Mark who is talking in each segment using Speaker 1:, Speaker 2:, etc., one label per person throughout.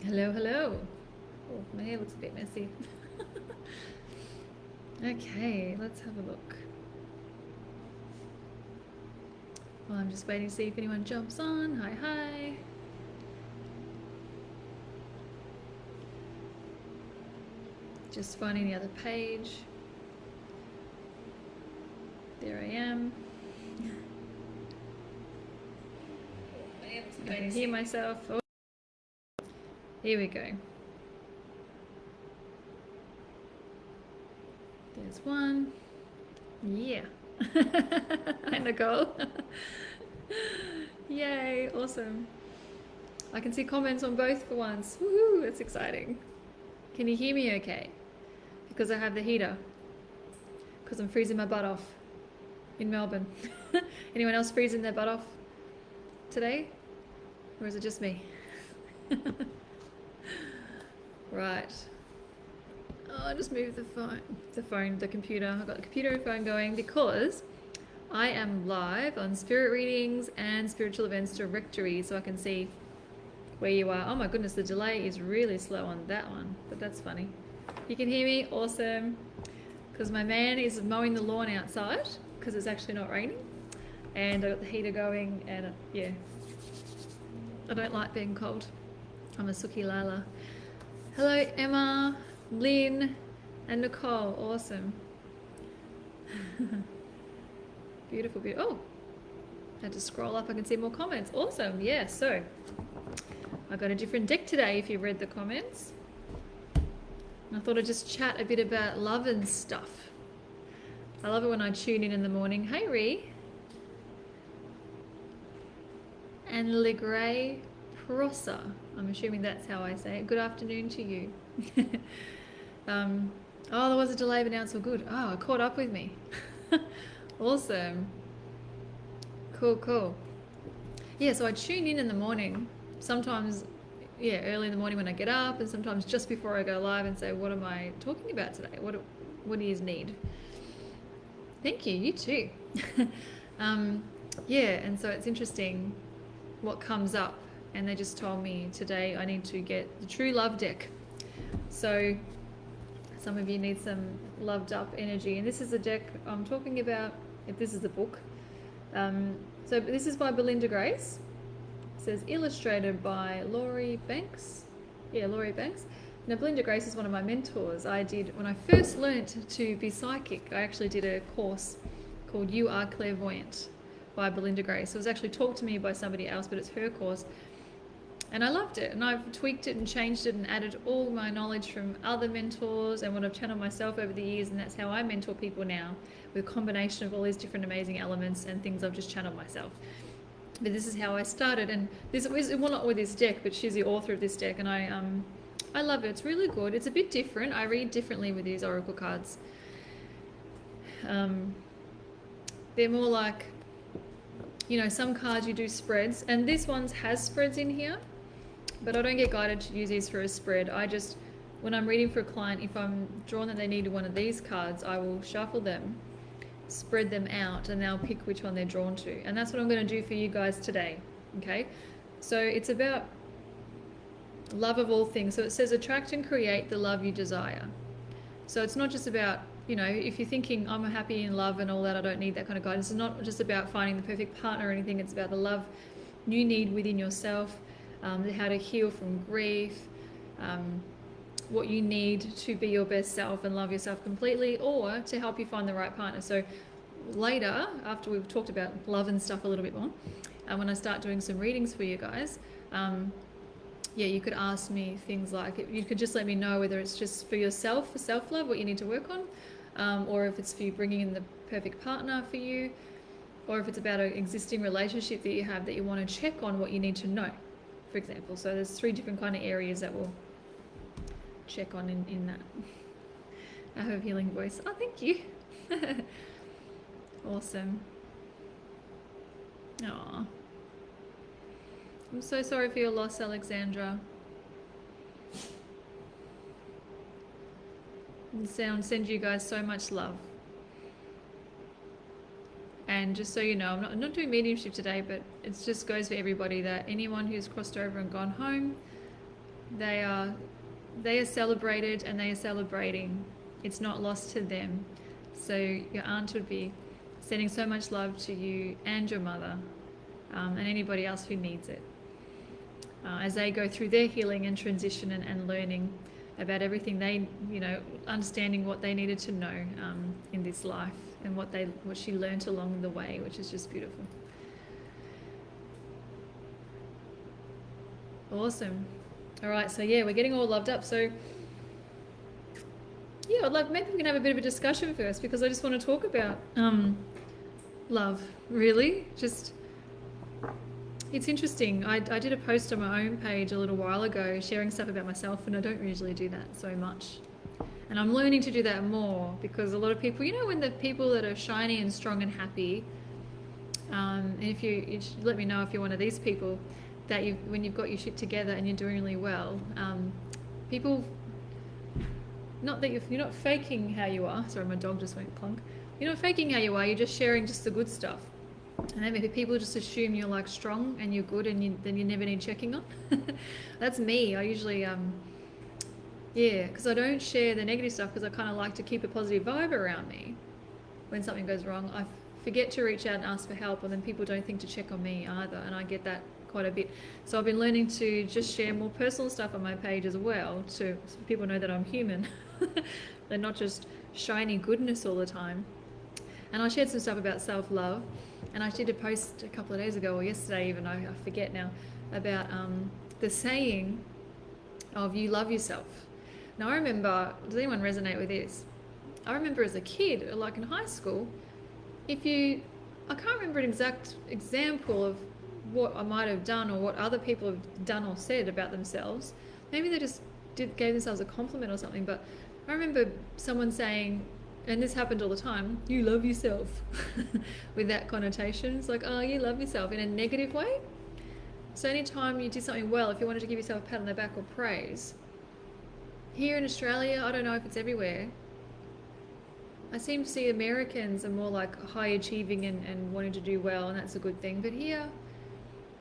Speaker 1: Hello, hello. Oh, my hair looks a bit messy. Okay, let's have a look. Well, I'm just waiting to see if anyone jumps on. Hi, hi. Just finding the other page. There I am. I can hear myself. Oh, here we go. There's one. Yeah. Hi, Nicole. Yay, awesome. I can see comments on both for once. Woohoo, that's exciting. Can you hear me okay? Because I have the heater. Because I'm freezing my butt off in Melbourne. Anyone else freezing their butt off today? Or is it just me? Right. Oh, I just moved the computer. I've got the computer and phone going because I am live on spirit readings and spiritual events directory, so I can see where you are. Oh my goodness, the delay is really slow on that one, but that's funny. You can hear me? Awesome. Because my man is mowing the lawn outside because it's actually not raining, and I got the heater going, and yeah, I don't like being cold. I'm a Suki Lala. Hello, Emma, Lynn, and Nicole. Awesome. Beautiful, beautiful. Oh, I had to scroll up. I can see more comments. Awesome. Yeah, so I got a different deck today if you read the comments. I thought I'd just chat a bit about love and stuff. I love it when I tune in the morning. Hey, Ree. And Legray Prosa. I'm assuming that's how I say it. Good afternoon to you. Oh, there was a delay, but now it's all good. Oh, it caught up with me. Awesome. Cool, cool. Yeah, so I tune in the morning. Sometimes, yeah, early in the morning when I get up, and sometimes just before I go live and say, what am I talking about today? What do you need? Thank you, you too. Yeah, and so it's interesting what comes up. And they just told me today I need to get the True Love deck. So some of you need some loved up energy. And this is the deck I'm talking about. If this is the book. So this is by Belinda Grace. It says illustrated by Laurie Banks. Yeah, Laurie Banks. Now, Belinda Grace is one of my mentors. When I first learnt to be psychic, I actually did a course called You Are Clairvoyant by Belinda Grace. It was actually taught to me by somebody else, but it's her course. And I loved it, and I've tweaked it and changed it and added all my knowledge from other mentors and what I've channeled myself over the years, and that's how I mentor people now, with a combination of all these different amazing elements and things I've just channeled myself. But this is how I started, and this was, well, not with this deck, but she's the author of this deck, and I love it. It's really good. It's a bit different. I read differently with these oracle cards. They're more like, you know, some cards you do spreads, and this one has spreads in here, but I don't get guided to use these for a spread. I just, when I'm reading for a client, if I'm drawn that they need one of these cards, I will shuffle them, spread them out, and they'll pick which one they're drawn to. And that's what I'm going to do for you guys today. Okay, so it's about love of all things. So it says attract and create the love you desire. So it's not just about, you know, if you're thinking I'm happy in love and all that, I don't need that kind of guidance. It's not just about finding the perfect partner or anything. It's about the love you need within yourself, how to heal from grief, what you need to be your best self and love yourself completely, or to help you find the right partner. So later, after we've talked about love and stuff a little bit more, when I start doing some readings for you guys, yeah, you could ask me things like, you could just let me know whether it's just for yourself, for self-love, what you need to work on, or if it's for you bringing in the perfect partner for you, or if it's about an existing relationship that you have that you want to check on what you need to know, for example. So there's 3 different kind of areas that we'll check on in that. I have a healing voice. Oh, thank you. Awesome. Aww. I'm so sorry for your loss, Alexandra. And send you guys so much love. And just so you know, I'm not doing mediumship today, but it just goes for everybody that anyone who's crossed over and gone home, They are celebrated and they are celebrating. It's not lost to them. So your aunt would be sending so much love to you and your mother, and anybody else who needs it, as they go through their healing and transition and learning about everything they, understanding what they needed to know in this life and what she learned along the way, which is just beautiful. Awesome. All right, so yeah, we're getting all loved up. So yeah, maybe we can have a bit of a discussion first, because I just want to talk about love, really. Just, it's interesting. I did a post on my own page a little while ago sharing stuff about myself, and I don't usually do that so much. And I'm learning to do that more, because a lot of people, when the people that are shiny and strong and happy, and if you should let me know if you're one of these people, that when you've got your shit together and you're doing really well, people, not that you're not faking how you are. Sorry, my dog just went clunk. You're not faking how you are, you're just sharing just the good stuff. And then maybe people just assume you're like strong and you're good, and then you never need checking on. That's me. I usually, because I don't share the negative stuff, because I kind of like to keep a positive vibe around me. When something goes wrong, I forget to reach out and ask for help, and then people don't think to check on me either, and I get that quite a bit. So I've been learning to just share more personal stuff on my page as well, so people know that I'm human. They're not just shiny goodness all the time. And I shared some stuff about self-love, and I did a post a couple of days ago, or yesterday even, I forget now, about the saying of you love yourself. Now I remember, does anyone resonate with this? I remember as a kid, like in high school, I can't remember an exact example of what I might have done or what other people have done or said about themselves. Maybe they just gave themselves a compliment or something, but I remember someone saying, and this happened all the time, you love yourself, with that connotation. It's like, oh, you love yourself, in a negative way. So anytime you did something well, if you wanted to give yourself a pat on the back or praise, here in Australia, I don't know if it's everywhere, I seem to see Americans are more like high achieving and wanting to do well, and that's a good thing. But here,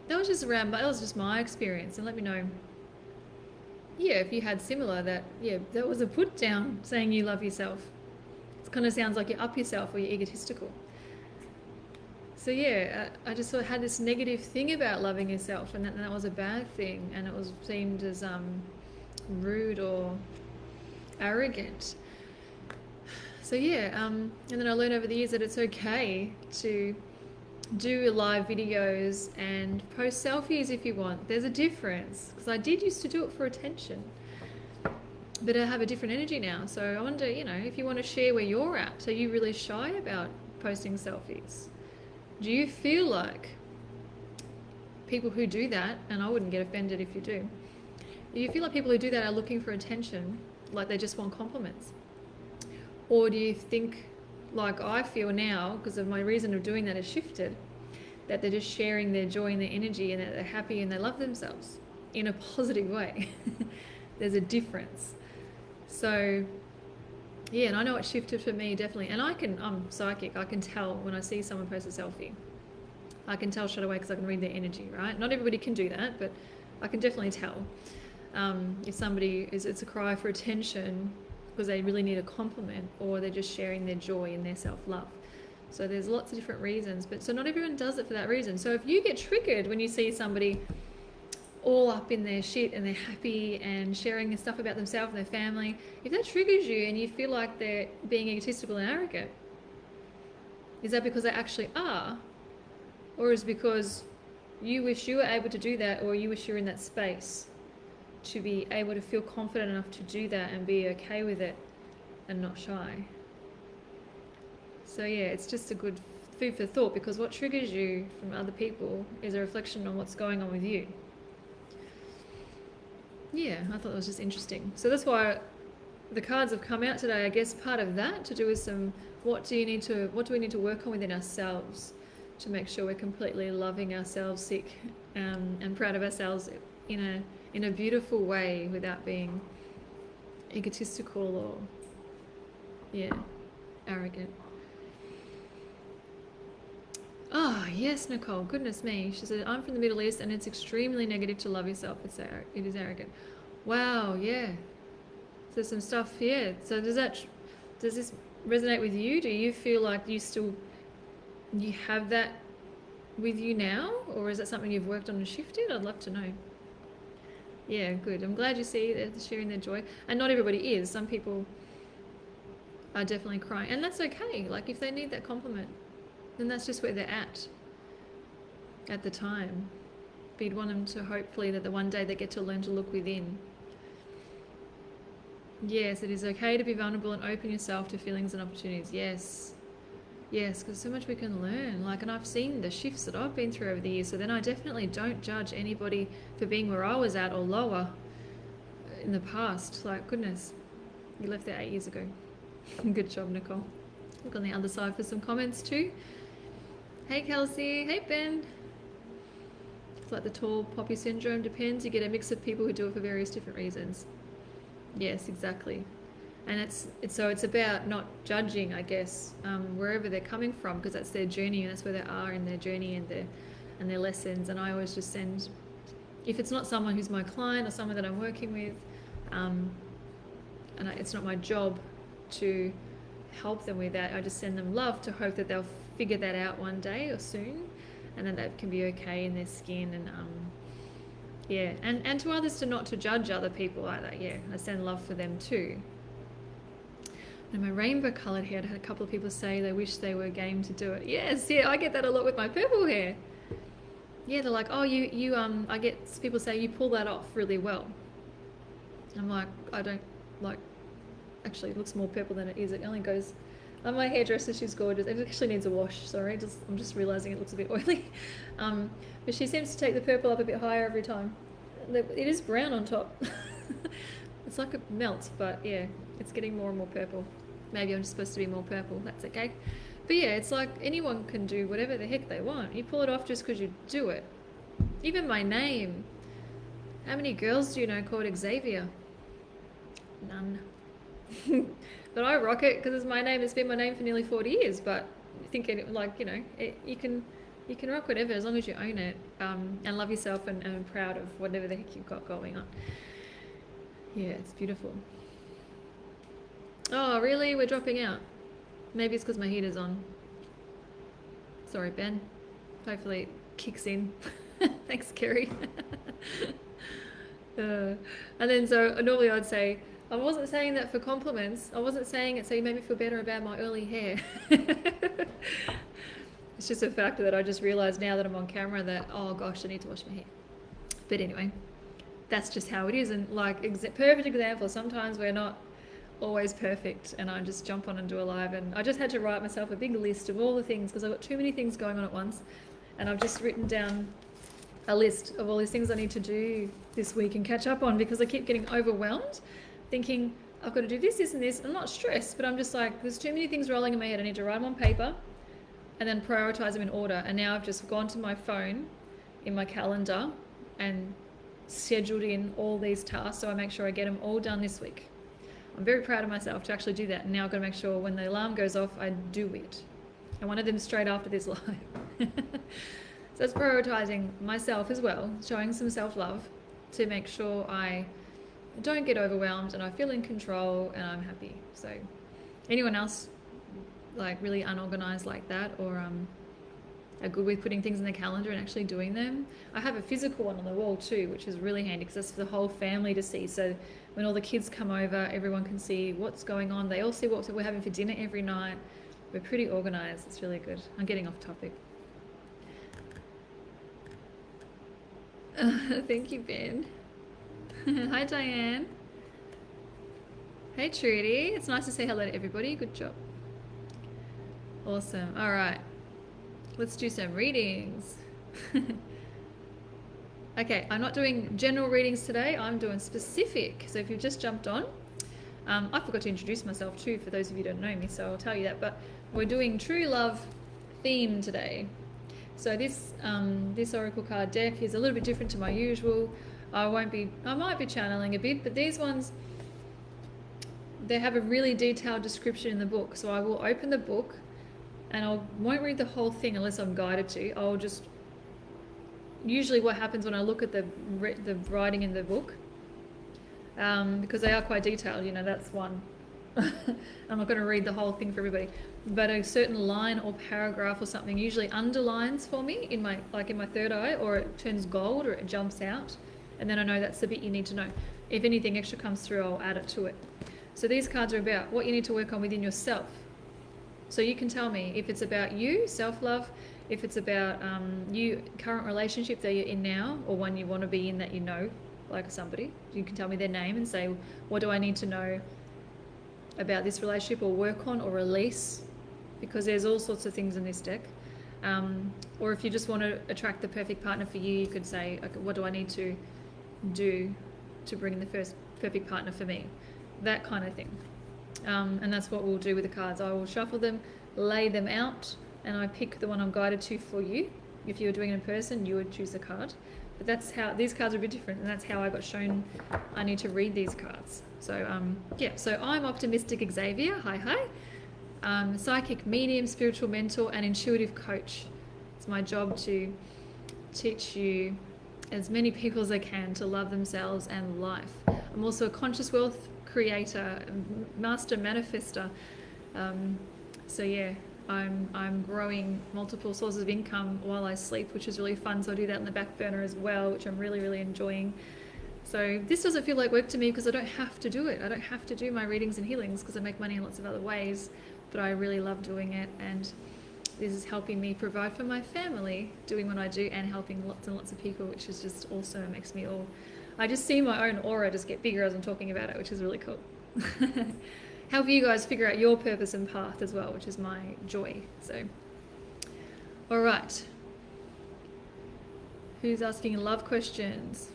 Speaker 1: that was just my experience, and let me know, if you had similar, that was a put down saying you love yourself. It kind of sounds like you up yourself or you're egotistical. So I just sort of had this negative thing about loving yourself, and that was a bad thing, and it was seemed as rude or arrogant. So and then I learned over the years that it's okay to do live videos and post selfies if you want. There's a difference, because I did used to do it for attention, but I have a different energy now. So I wonder, if you want to share where you're at. Are you really shy about posting selfies? Do you feel like people who do that, and I wouldn't get offended if you do you feel like people who do that are looking for attention, like they just want compliments? Or do you think, like I feel now, because of my reason of doing that has shifted, that they're just sharing their joy and their energy, and that they're happy and they love themselves in a positive way? There's a difference. So and I know it shifted for me, definitely. And I'm psychic. I can tell when I see someone post a selfie. I can tell straight away, because I can read their energy, right? Not everybody can do that, but I can definitely tell. If somebody it's a cry for attention because they really need a compliment, or they're just sharing their joy and their self-love. So there's lots of different reasons, but so not everyone does it for that reason. So if you get triggered when you see somebody all up in their shit and they're happy and sharing stuff about themselves and their family, if that triggers you and you feel like they're being egotistical and arrogant, is that because they actually are? Or is it because you wish you were able to do that, or you wish you were in that space to be able to feel confident enough to do that and be okay with it and not shy? So it's just a good food for thought, because what triggers you from other people is a reflection on what's going on with you. I thought that was just interesting. So that's why the cards have come out today. I guess part of that to do with what do we need to work on within ourselves to make sure we're completely loving ourselves sick and proud of ourselves in a beautiful way, without being egotistical or arrogant. Oh, yes, Nicole. Goodness me. She said, I'm from the Middle East, and it's extremely negative to love yourself. It is arrogant. Wow, yeah. So some stuff, yeah. So does this resonate with you? Do you feel like you have that with you now, or is that something you've worked on and shifted? I'd love to know. Yeah, good. I'm glad you see they're sharing their joy, and not everybody is. Some people are definitely crying, and that's okay. Like if they need that compliment, then that's just where they're at the time. But you'd want them to hopefully that the one day they get to learn to look within. Yes, it is okay to be vulnerable and open yourself to feelings and opportunities. Yes. Yes, because so much we can learn. Like, and I've seen the shifts that I've been through over the years. So then I definitely don't judge anybody for being where I was at or lower in the past. Like, goodness, you left there 8 years ago. Good job, Nicole. Look on the other side for some comments too. Hey, Kelsey. Hey, Ben. It's like the tall poppy syndrome. Depends. You get a mix of people who do it for various different reasons. Yes, exactly. And it's about not judging, I guess, wherever they're coming from, because that's their journey and that's where they are in their journey and their lessons. And I always just send, if it's not someone who's my client or someone that I'm working with, it's not my job to help them with that. I just send them love to hope that they'll figure that out one day or soon, and then that can be okay in their skin. And yeah, and to others to judge other people like that. Yeah, I send love for them too. And my rainbow coloured hair, I had a couple of people say they wish they were game to do it. Yes, yeah, I get that a lot with my purple hair. Yeah, they're like, oh, you I get people say you pull that off really well. I'm like, I don't like. Actually, it looks more purple than it is. It only goes. My hairdresser, she's gorgeous. It actually needs a wash. Sorry, I'm just realising it looks a bit oily. But she seems to take the purple up a bit higher every time. It is brown on top. It's like it melts, but yeah, it's getting more and more purple. Maybe I'm just supposed to be more purple. That's okay. But yeah, it's like anyone can do whatever the heck they want. You pull it off just because you do it. Even my name. How many girls do you know called Xavier? None. But I rock it because it's my name. It's been my name for nearly 40 years. But thinking like, you can rock whatever as long as you own it, and love yourself and proud of whatever the heck you've got going on. Yeah, it's beautiful. Oh, really? We're dropping out. Maybe it's because my heater's on. Sorry, Ben. Hopefully it kicks in. Thanks, Kerry. And then so normally I'd say, I wasn't saying that for compliments. I wasn't saying it so you made me feel better about my early hair. It's just a fact that I just realised now that I'm on camera that, oh gosh, I need to wash my hair. But anyway, that's just how it is. And like, perfect example, sometimes we're not always perfect, and I just jump on and do a live, and I just had to write myself a big list of all the things because I've got too many things going on at once, and I've just written down a list of all these things I need to do this week and catch up on, because I keep getting overwhelmed thinking I've got to do this and this. I'm not stressed, but I'm just like, there's too many things rolling in my head. I need to write them on paper and then prioritize them in order. And now I've just gone to my phone in my calendar and scheduled in all these tasks, so I make sure I get them all done this week. I'm very proud of myself to actually do that. And now I've got to make sure when the alarm goes off, I do it. And one of them straight after this live. So it's prioritizing myself as well, showing some self-love to make sure I don't get overwhelmed and I feel in control and I'm happy. So anyone else like really unorganized like that, or are good with putting things in the calendar and actually doing them? I have a physical one on the wall too, which is really handy because that's for the whole family to see. So when all the kids come over, everyone can see what's going on. They all see what we're having for dinner every night. We're pretty organized. It's really good. I'm getting off topic. Thank you, Ben. Hi, Diane. Hey, Trudy. It's nice to say hello to everybody. Good job. Awesome. All right. Let's do some readings. Okay, I'm not doing general readings today. I'm doing specific. So if you've just jumped on, I forgot to introduce myself too, for those of you who don't know me, so I'll tell you that. But we're doing True Love theme today. So this oracle card deck is a little bit different to my usual. I might be channeling a bit, but these ones, they have a really detailed description in the book. So I will open the book and I won't read the whole thing unless I'm guided to. I'll just, usually what happens when I look at the writing in the book, because they are quite detailed. You know, that's one. I'm not going to read the whole thing for everybody, but a certain line or paragraph or something usually underlines for me in my third eye, or it turns gold, or it jumps out, and then I know that's the bit you need to know. If anything extra comes through, I'll add it to it. So these cards are about what you need to work on within yourself. So you can tell me if it's about you, self-love, if it's about you, current relationship that you're in now, or one you want to be in that you know, like somebody. You can tell me their name and say, what do I need to know about this relationship, or work on, or release, because there's all sorts of things in this deck. Or if you just want to attract the perfect partner for you, you could say, okay, what do I need to do to bring in the first perfect partner for me? That kind of thing. And that's what we'll do with the cards. I will shuffle them, lay them out, and I pick the one I'm guided to for you. If you were doing it in person, you would choose the card. But that's how these cards are a bit different, and that's how I got shown I need to read these cards. So yeah, so I'm OptiMystic Xavier. Hi. Psychic medium, spiritual mentor, and intuitive coach. It's my job to teach you, as many people as I can, to love themselves and life. I'm also a conscious wealth creator, master manifester. So yeah, I'm growing multiple sources of income while I sleep, which is really fun. So I do that in the back burner as well, which I'm really enjoying. So this doesn't feel like work to me because I don't have to do it. I don't have to do my readings and healings because I make money in lots of other ways, but I really love doing it, and this is helping me provide for my family, doing what I do, and helping lots and lots of people, which is just awesome. It makes me all, I just see my own aura just get bigger as I'm talking about it, which is really cool. Help you guys figure out your purpose and path as well, which is my joy. So, all right. Who's asking love questions?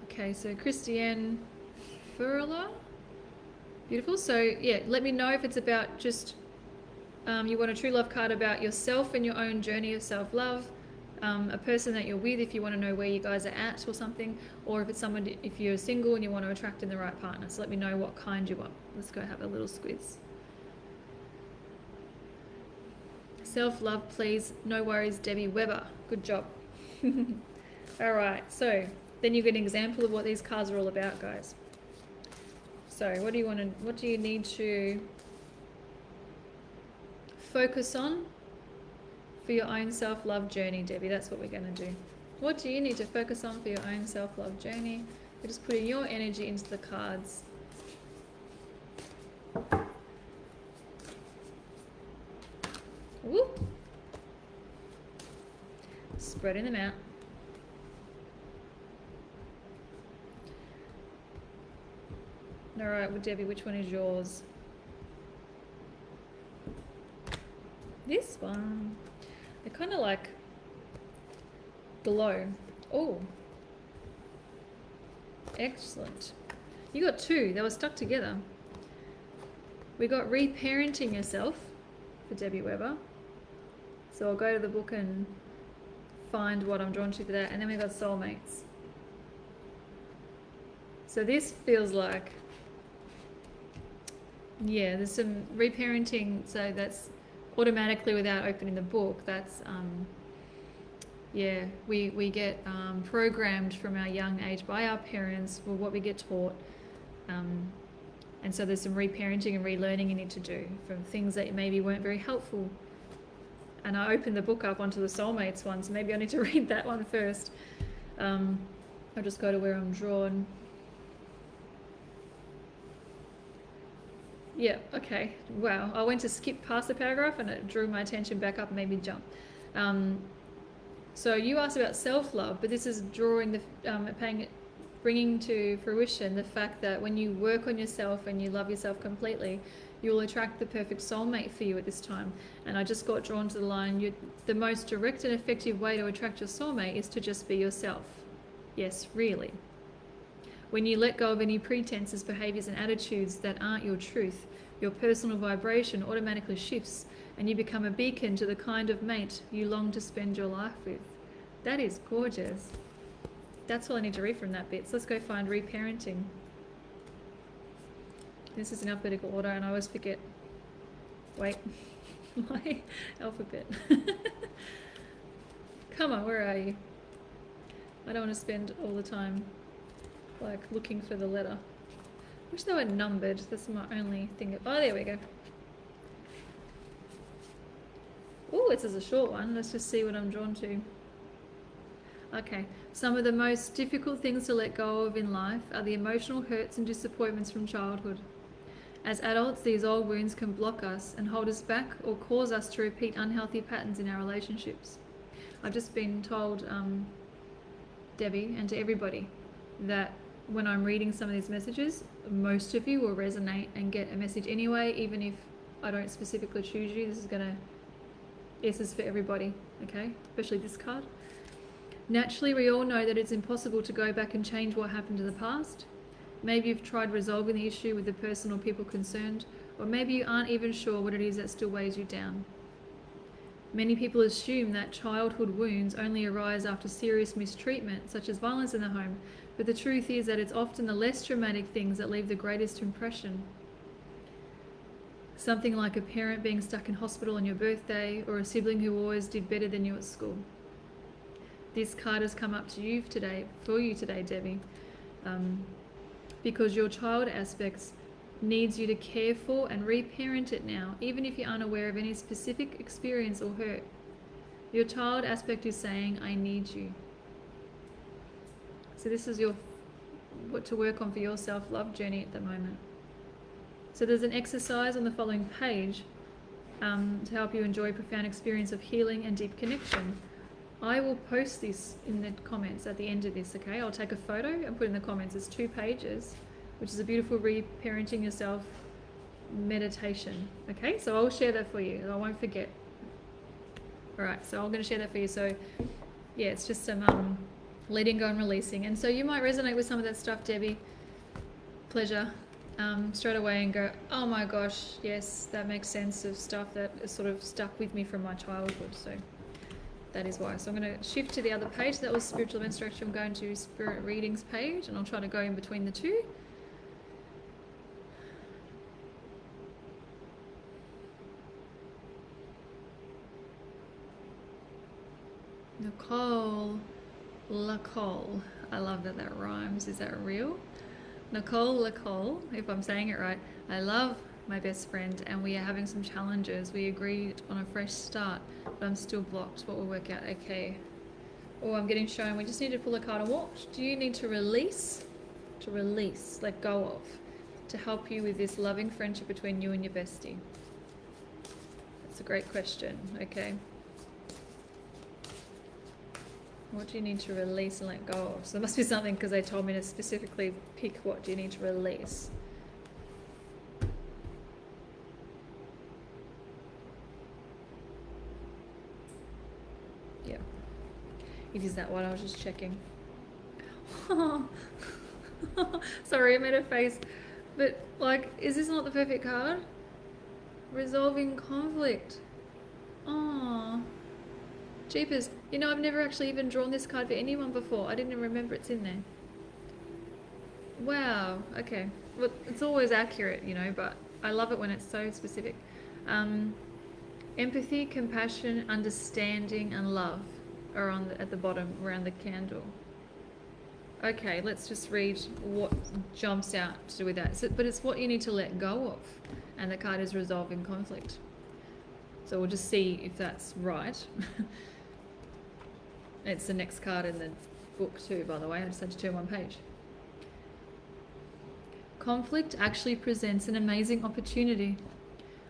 Speaker 1: Okay, so Christiane Furla. Beautiful. So yeah, let me know if it's about just you want a true love card about yourself and your own journey of self-love, a person that you're with if you want to know where you guys are at or something, or if it's someone, if you're single and you want to attract in the right partner. So let me know what kind you want. Let's go have a little squiz. Self-love, please. No worries, Debbie Weber. Good job. All right, so then you get an example of what these cards are all about, guys. So what do you need to focus on for your own self-love journey, Debbie? That's what we're going to do. What do you need to focus on for your own self-love journey? We're just putting your energy into the cards. Whoop. Spreading them out. All right, well, Debbie, which one is yours? This one. They're kind of like glow. Oh, excellent. You got two. They were stuck together. We got reparenting yourself for Debbie Weber. So I'll go to the book and find what I'm drawn to for that. And then we got soulmates. So this feels like, yeah, there's some reparenting. So that's automatically, without opening the book, that's yeah, we get programmed from our young age by our parents for what we get taught, and so there's some reparenting and relearning you need to do from things that maybe weren't very helpful. And I opened the book up onto the soulmates one, so maybe I need to read that one first. I'll just go to where I'm drawn. Yeah, okay. Wow. I went to skip past the paragraph and it drew my attention back up and made me jump. So you asked about self-love, but this is drawing the, bringing to fruition the fact that when you work on yourself and you love yourself completely, you will attract the perfect soulmate for you at this time. And I just got drawn to the line, the most direct and effective way to attract your soulmate is to just be yourself. Yes, really. When you let go of any pretenses, behaviors, and attitudes that aren't your truth, your personal vibration automatically shifts and you become a beacon to the kind of mate you long to spend your life with. That is gorgeous. That's all I need to read from that bit. So let's go find reparenting. This is in alphabetical order and I always forget. Wait, my alphabet. Come on, where are you? I don't want to spend all the time like looking for the letter. Wish they were numbered. That's my only thing. Oh, there we go. Oh, this is a short one. Let's just see what I'm drawn to. Okay, some of the most difficult things to let go of in life are the emotional hurts and disappointments from childhood. As adults, these old wounds can block us and hold us back or cause us to repeat unhealthy patterns in our relationships. I've just been told, Debbie, and to everybody, that when I'm reading some of these messages, most of you will resonate and get a message anyway, even if I don't specifically choose you. This is for everybody, okay? Especially this card. Naturally, we all know that it's impossible to go back and change what happened in the past. Maybe you've tried resolving the issue with the person or people concerned, or maybe you aren't even sure what it is that still weighs you down. Many people assume that childhood wounds only arise after serious mistreatment, such as violence in the home, but the truth is that it's often the less traumatic things that leave the greatest impression. Something like a parent being stuck in hospital on your birthday, or a sibling who always did better than you at school. This card has come up to you today, for you today, Debbie, because your child aspects needs you to care for and reparent it now, even if you're unaware of any specific experience or hurt. Your child aspect is saying, I need you. So this is what to work on for your self-love journey at the moment. So there's an exercise on the following page to help you enjoy a profound experience of healing and deep connection. I will post this in the comments at the end of this, okay? I'll take a photo and put in the comments. It's 2 pages, which is a beautiful reparenting yourself meditation, okay? So I'll share that for you. I won't forget. All right, so I'm going to share that for you. So yeah, it's just some letting go and releasing. And so you might resonate with some of that stuff, Debbie. Pleasure. Straight away and go, oh my gosh, yes, that makes sense of stuff that is sort of stuck with me from my childhood. So that is why. So I'm going to shift to the other page. That was spiritual events direction. I'm going to spirit readings page, and I'll try to go in between the two. Nicole Lacole. I love that rhymes. Is that real? Nicole Lacole, if I'm saying it right. I love my best friend, and we are having some challenges. We agreed on a fresh start, but I'm still blocked. What will work out? Okay. Oh, I'm getting shown. We just need to pull a card. And what do you need to release? To release, let go of, to help you with this loving friendship between you and your bestie? That's a great question. Okay. What do you need to release and let go of? So there must be something, because they told me to specifically pick what do you need to release. Yeah. It is that one. I was just checking. Sorry, I made a face. But, like, is this not the perfect card? Resolving conflict. Aww. Jeepers. You know, I've never actually even drawn this card for anyone before. I didn't even remember it's in there. Wow. Okay. Well, it's always accurate, you know, but I love it when it's so specific. Empathy, compassion, understanding, and love are at the bottom around the candle. Okay, let's just read what jumps out to do with that. So, but it's what you need to let go of. And the card is resolving conflict. So we'll just see if that's right. It's the next card in the book too, by the way. I just had to turn one page. Conflict actually presents an amazing opportunity.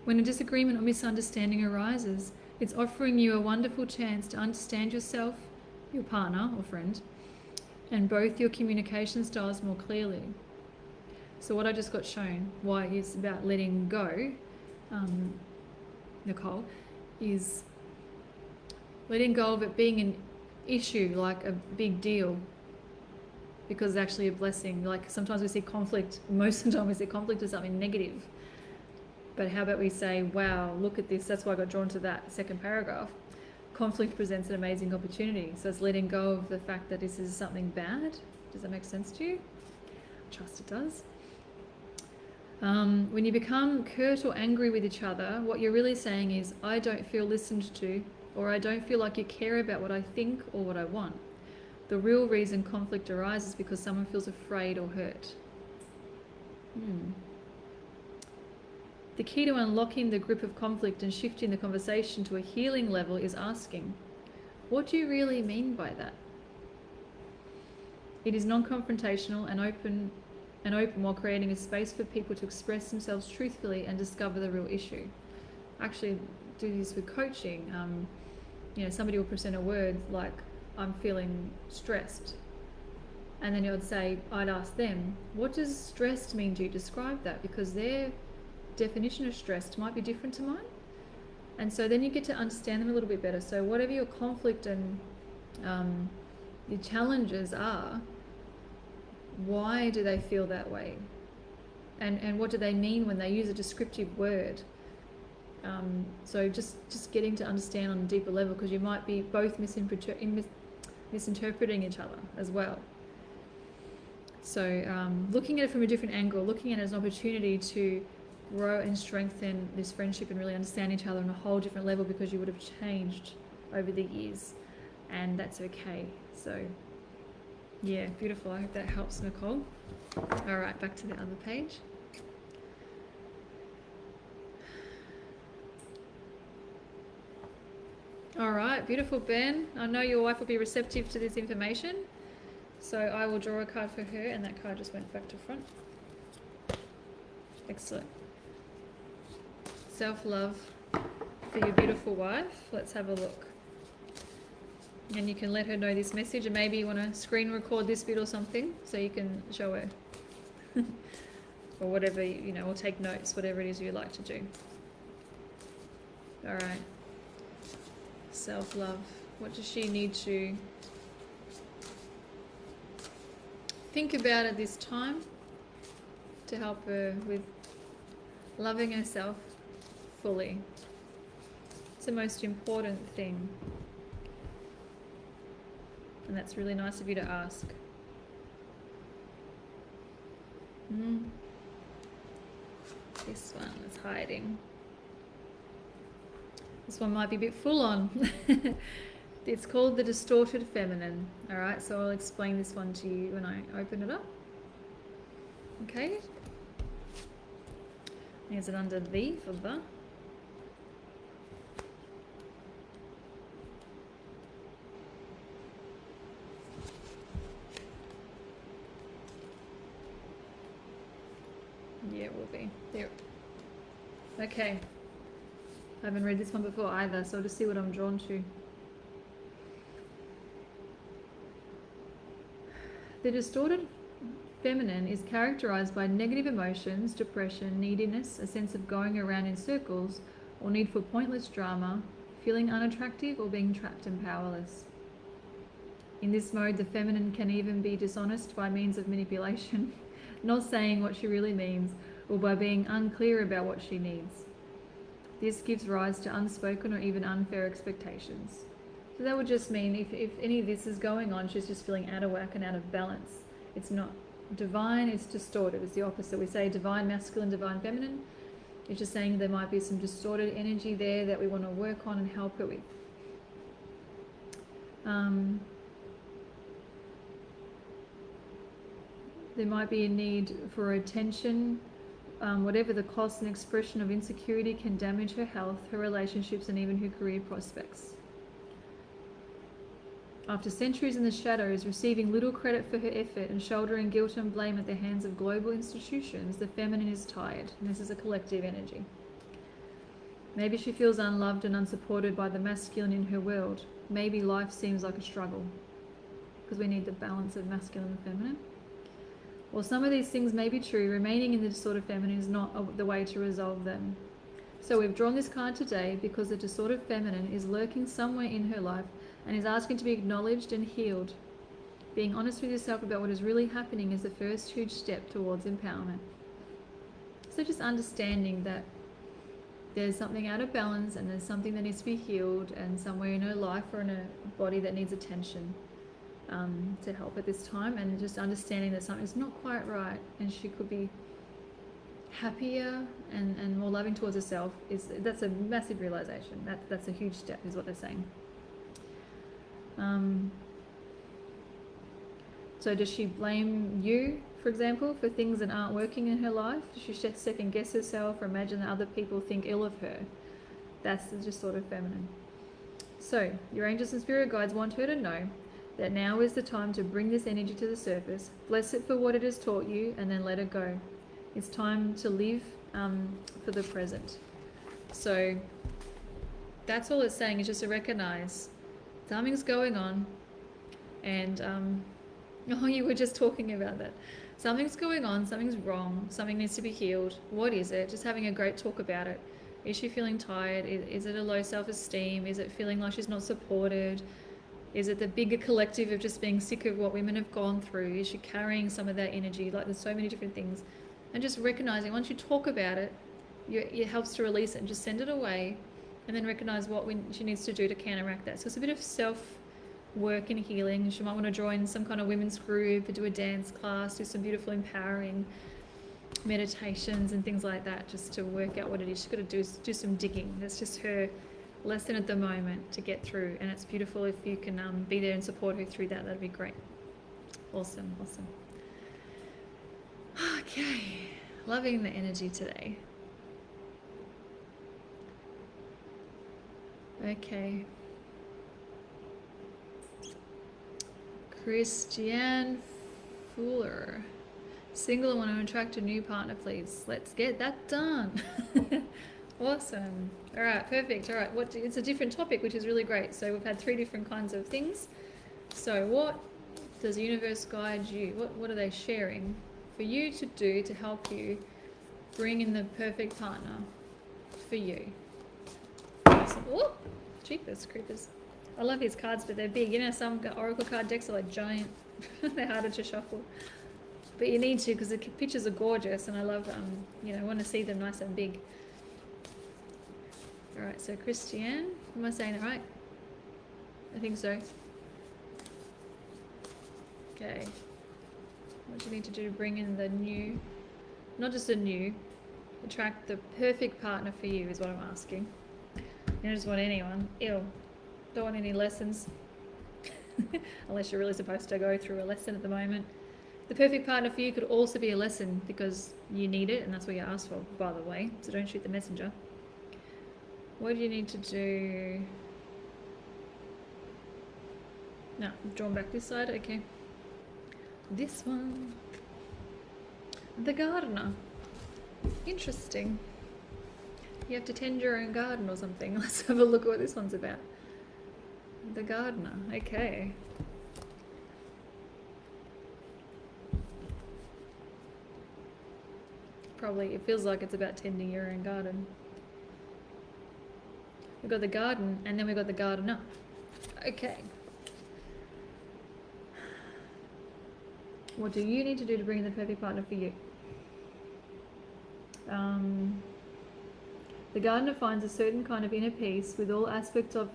Speaker 1: When a disagreement or misunderstanding arises, it's offering you a wonderful chance to understand yourself, your partner or friend, and both your communication styles more clearly. So what I just got shown, why it's about letting go, Nicole, is letting go of it being an issue, like a big deal, because it's actually a blessing. Like sometimes we see conflict, most of the time we see conflict as something negative. But how about we say, wow, look at this. That's why I got drawn to that second paragraph. Conflict presents an amazing opportunity. So it's letting go of the fact that this is something bad. Does that make sense to you? I trust it does. When you become curt or angry with each other, what you're really saying is, I don't feel listened to, or I don't feel like you care about what I think or what I want. The real reason conflict arises is because someone feels afraid or hurt. The key to unlocking the grip of conflict and shifting the conversation to a healing level is asking, what do you really mean by that? It is non-confrontational and open while creating a space for people to express themselves truthfully and discover the real issue. I actually do this with coaching. Somebody will present a word like, I'm feeling stressed. And then I'd ask them, what does stressed mean to you? Describe that, because their definition of stressed might be different to mine. And so then you get to understand them a little bit better. So whatever your conflict and your challenges are, why do they feel that way? And what do they mean when they use a descriptive word? So just getting to understand on a deeper level, because you might be both misinterpreting each other as well. So looking at it from a different angle, looking at it as an opportunity to grow and strengthen this friendship and really understand each other on a whole different level, because you would have changed over the years, and that's okay. So yeah, beautiful. I hope that helps, Nicole. All right, back to the other page. All right, beautiful, Ben. I know your wife will be receptive to this information, so I will draw a card for her, and that card just went back to front. Excellent. Self-love for your beautiful wife. Let's have a look. And you can let her know this message, and maybe you want to screen record this bit or something so you can show her. Or whatever, or take notes, whatever it is you like to do. All right. Self-love. What does she need to think about at this time to help her with loving herself fully? It's the most important thing. And that's really nice of you to ask. This one is hiding. This one might be a bit full on. It's called the distorted feminine. All right, so I'll explain this one to you when I open it up. Okay. There's it under the for the. Yeah, it will be. There. Okay. I haven't read this one before either, so I'll just see what I'm drawn to. The distorted feminine is characterized by negative emotions, depression, neediness, a sense of going around in circles, or need for pointless drama, feeling unattractive, or being trapped and powerless. In this mode, the feminine can even be dishonest by means of manipulation, not saying what she really means, or by being unclear about what she needs. This gives rise to unspoken or even unfair expectations. So that would just mean if any of this is going on, she's just feeling out of whack and out of balance. It's not divine, it's distorted. It's the opposite. We say divine masculine, divine feminine. It's just saying there might be some distorted energy there that we want to work on and help her with. There might be a need for attention. Whatever the cost and expression of insecurity can damage her health, her relationships, and even her career prospects. After centuries in the shadows, receiving little credit for her effort and shouldering guilt and blame at the hands of global institutions, the feminine is tired, and this is a collective energy. Maybe she feels unloved and unsupported by the masculine in her world. Maybe life seems like a struggle, because we need the balance of masculine and feminine. While some of these things may be true, remaining in the distorted feminine is not the way to resolve them. So we've drawn this card today because the distorted feminine is lurking somewhere in her life and is asking to be acknowledged and healed. Being honest with yourself about what is really happening is the first huge step towards empowerment. So just understanding that there's something out of balance and there's something that needs to be healed, and somewhere in her life or in her body that needs attention. To help at this time, and just understanding that something's not quite right and she could be happier and more loving towards herself. That's a massive realization. That's a huge step, is what they're saying. So does she blame you, for example, for things that aren't working in her life? Does she second guess herself or imagine that other people think ill of her? That's just sort of feminine. So your angels and spirit guides want her to know that now is the time to bring this energy to the surface, bless it for what it has taught you, and then let it go. It's time to live for the present. So that's all it's saying, is just to recognize something's going on. And oh, you were just talking about that. Something's going on, something's wrong, something needs to be healed. What is it? Just having a great talk about it. Is she feeling tired? Is it a low self-esteem? Is it feeling like she's not supported? Is it the bigger collective of just being sick of what women have gone through? Is she carrying some of that energy? Like, there's so many different things. And just recognizing, once you talk about it, it helps to release it and just send it away, and then recognize what she needs to do to counteract that. So it's a bit of self-work and healing. She might want to join some kind of women's group, or do a dance class, do some beautiful empowering meditations and things like that, just to work out what it is. She's got to do some digging. That's just her lesson at the moment to get through, and it's beautiful if you can be there and support her through that. That'd be great. Awesome. Okay, loving the energy today. Okay, Christiane Fuller, single and want to attract a new partner, please. Let's get that done. Awesome. All right, perfect. All right, it's a different topic, which is really great. So we've had 3 different kinds of things. So what does the universe guide you? What are they sharing for you to do to help you bring in the perfect partner for you? Awesome. Oh, jeepers creepers. I love these cards, but they're big. You know, some oracle card decks are like giant. They're harder to shuffle. But you need to, because the pictures are gorgeous, and I love, I want to see them nice and big. All right, so Christiane, am I saying it right? I think so. Okay. What do you need to do to bring in the new, not just the new, attract the perfect partner for you is what I'm asking. You don't just want anyone. Ew. Don't want any lessons. Unless you're really supposed to go through a lesson at the moment. The perfect partner for you could also be a lesson, because you need it, and that's what you asked for, by the way. So don't shoot the messenger. What do you need to do? No, I've drawn back this side. Okay. This one. The gardener. Interesting. You have to tend your own garden or something. Let's have a look at what this one's about. The gardener. Okay. Probably, it feels like it's about tending your own garden. We've got the garden, and then we've got the gardener. Okay. What do you need to do to bring in the perfect partner for you? The gardener finds a certain kind of inner peace with all aspects of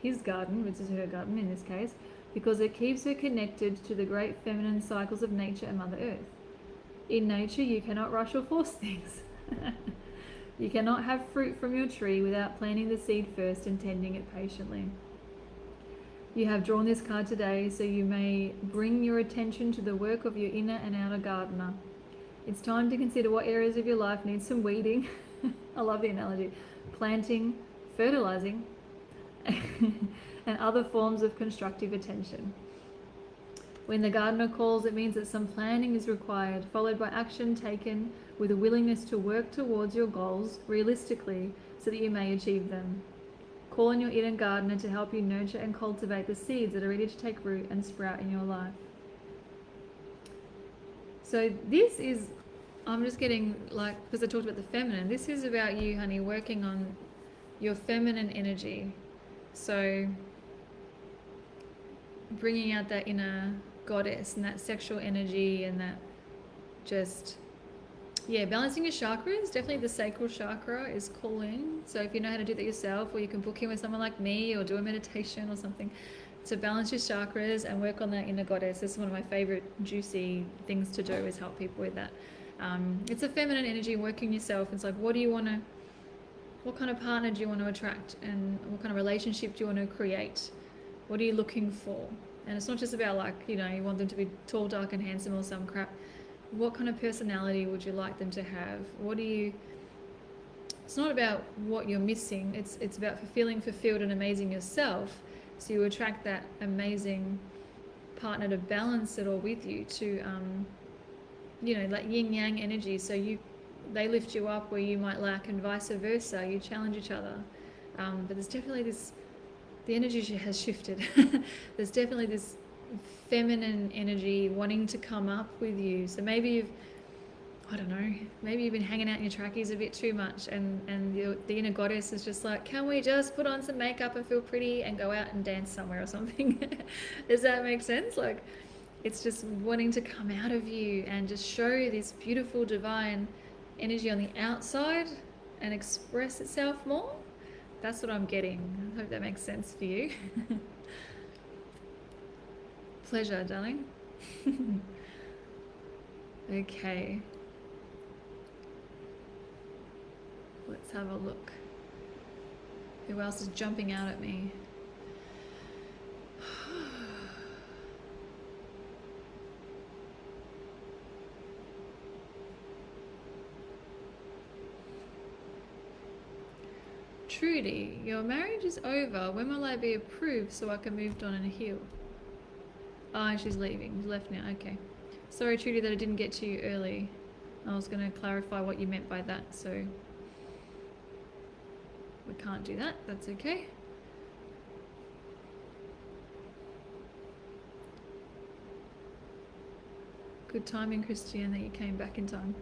Speaker 1: his garden, which is her garden in this case, because it keeps her connected to the great feminine cycles of nature and Mother Earth. In nature, you cannot rush or force things. You cannot have fruit from your tree without planting the seed first and tending it patiently. You have drawn this card today so you may bring your attention to the work of your inner and outer gardener. It's time to consider what areas of your life need some weeding. I love the analogy. Planting, fertilizing, and other forms of constructive attention. When the gardener calls, it means that some planning is required, followed by action taken with a willingness to work towards your goals realistically so that you may achieve them. Call on your inner gardener to help you nurture and cultivate the seeds that are ready to take root and sprout in your life. So this is, I'm just getting like, because I talked about the feminine, this is about you, honey, working on your feminine energy. So bringing out that inner goddess and that sexual energy and that just, yeah, balancing your chakras. Definitely the sacral chakra is calling. So if you know how to do that yourself, or you can book in with someone like me or do a meditation or something to balance your chakras and work on that inner goddess. This is one of my favorite juicy things to do, is help people with that. It's a feminine energy, working yourself. It's like, what kind of partner do you want to attract, and what kind of relationship do you want to create? What are you looking for? And it's not just about like, you know, you want them to be tall, dark and handsome or some crap. What kind of personality would you like them to have? What do you... It's not about what you're missing. It's about feeling fulfilled and amazing yourself. So you attract that amazing partner to balance it all with you, to, you know, like yin yang energy. So they lift you up where you might lack, and vice versa. You challenge each other. But there's definitely this... The energy has shifted. There's definitely this feminine energy wanting to come up with you. So maybe you've... I don't know, maybe you've been hanging out in your trackies a bit too much, and the inner goddess is just like, can we just put on some makeup and feel pretty and go out and dance somewhere or something? Does that make sense? Like, it's just wanting to come out of you and just show this beautiful divine energy on the outside and express itself more. That's what I'm getting. I hope that makes sense for you. Pleasure, darling. Okay. Let's have a look. Who else is jumping out at me? Trudy, your marriage is over. When will I be approved so I can move on and heal? Oh, she's leaving. She's left now. Okay. Sorry, Trudy, that I didn't get to you early. I was going to clarify what you meant by that, so we can't do that. That's okay. Good timing, Christian, that you came back in time.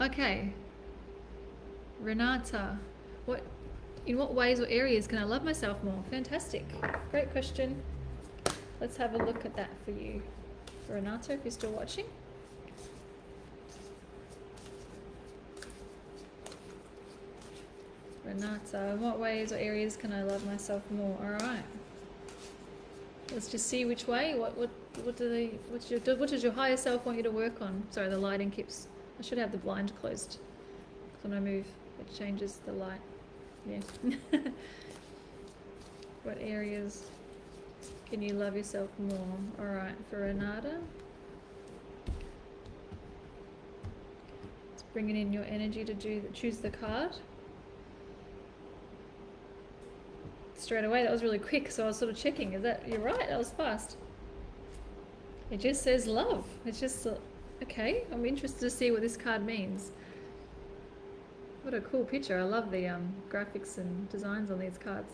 Speaker 1: Okay. Renata, in what ways or areas can I love myself more? Fantastic. Great question. Let's have a look at that for you, Renata, if you're still watching. Renata, in what ways or areas can I love myself more? All right. Let's just see which way. What does your higher self want you to work on? Sorry, the lighting keeps... I should have the blind closed. When I move, it changes the light. Yeah. What areas can you love yourself more? All right, for Renata. It's bringing in your energy to choose the card. Straight away, that was really quick, so I was sort of checking. You're right, that was fast. It just says love. It's just, okay, I'm interested to see what this card means. What a cool picture. I love the graphics and designs on these cards.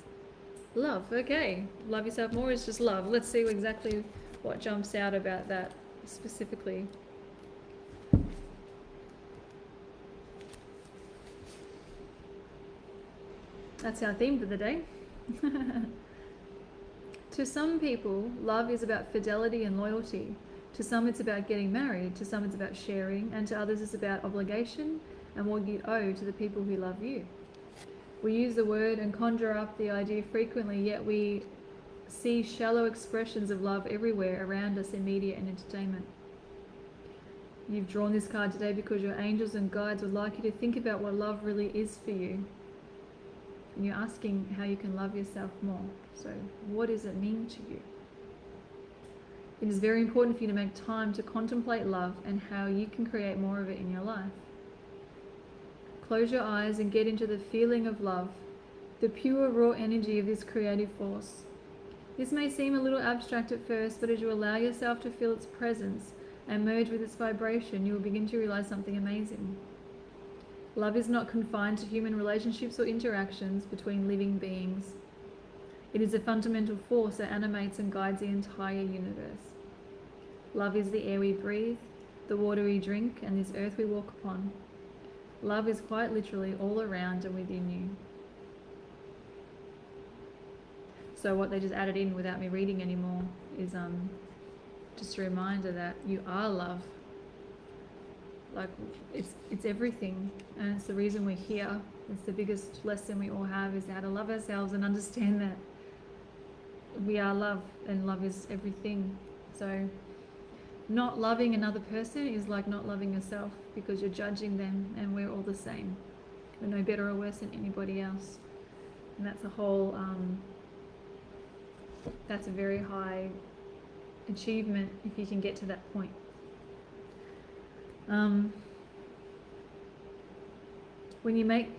Speaker 1: Love, okay. Love yourself more is just love. Let's see exactly what jumps out about that specifically. That's our theme for the day. To some people, love is about fidelity and loyalty. To some, it's about getting married. To some, it's about sharing. And to others, it's about obligation and what you owe to the people who love you. We use the word and conjure up the idea frequently, yet we see shallow expressions of love everywhere around us in media and entertainment. You've drawn this card today because your angels and guides would like you to think about what love really is for you. And you're asking how you can love yourself more. So what does it mean to you? It is very important for you to make time to contemplate love and how you can create more of it in your life. Close your eyes and get into the feeling of love, the pure raw energy of this creative force. This may seem a little abstract at first, but as you allow yourself to feel its presence and merge with its vibration, you will begin to realize something amazing. Love is not confined to human relationships or interactions between living beings. It is a fundamental force that animates and guides the entire universe. Love is the air we breathe, the water we drink, and this earth we walk upon. Love is quite literally all around and within you. So what they just added in without me reading anymore is just a reminder that you are love. Like, it's everything, and it's the reason we're here. It's the biggest lesson we all have, is how to love ourselves and understand that we are love, and love is everything. So not loving another person is like not loving yourself, because you're judging them, and we're all the same. We're no better or worse than anybody else. And that's a whole That's a very high achievement if you can get to that point. When you make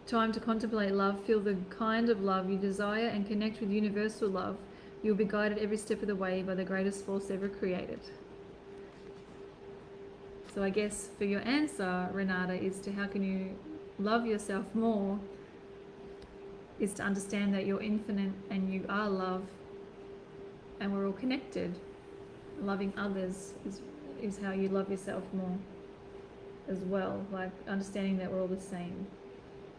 Speaker 1: time to contemplate love, feel the kind of love you desire, and connect with universal love, you'll be guided every step of the way by the greatest force ever created. So I guess for your answer, Renata, is to how can you love yourself more, is to understand that you're infinite and you are love and we're all connected. Loving others is how you love yourself more as well, like understanding that we're all the same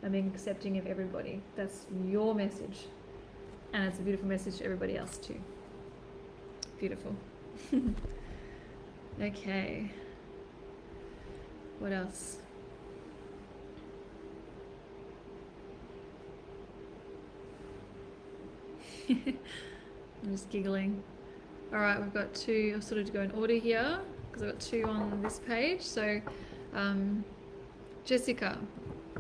Speaker 1: and being accepting of everybody. That's your message, and it's a beautiful message to everybody else too. Beautiful. Okay, what else? I'm just giggling. All right, we've got two. I'll sort of go in order here because I've got two on this page. So Jessica,